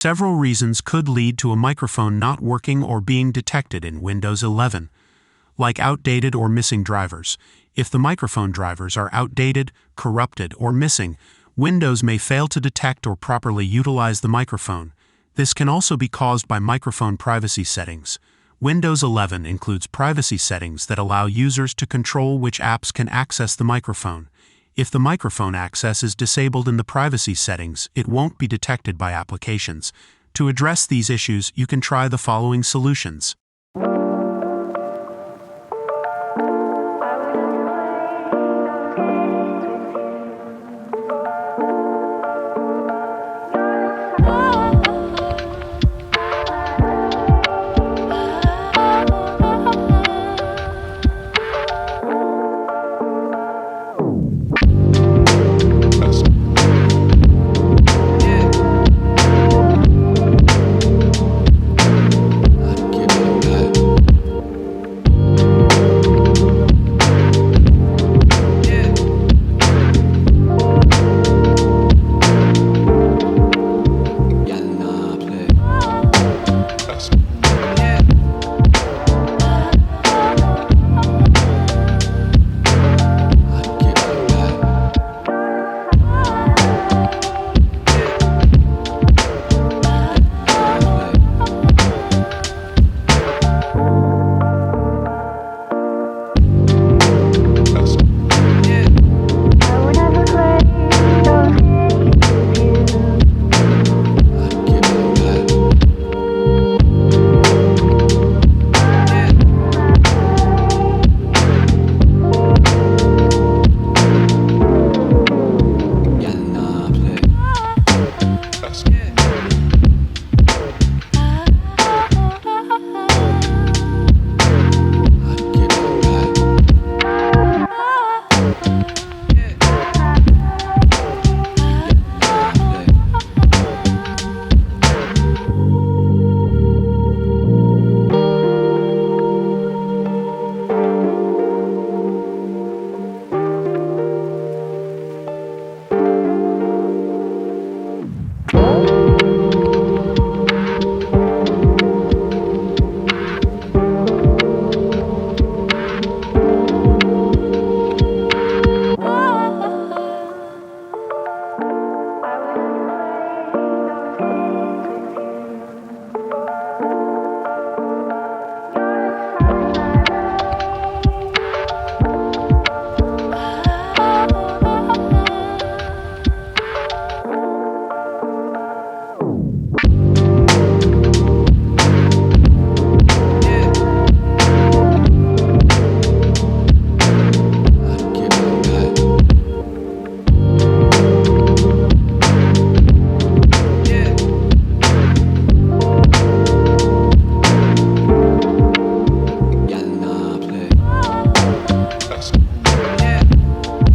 Several reasons could lead to a microphone not working or being detected in Windows 11, like outdated or missing drivers. If the microphone drivers are outdated, corrupted, or missing, Windows may fail to detect or properly utilize the microphone. This can also be caused by microphone privacy settings. Windows 11 includes privacy settings that allow users to control which apps can access the microphone. If the microphone access is disabled in the privacy settings, it won't be detected by applications. To address these issues, you can try the following solutions.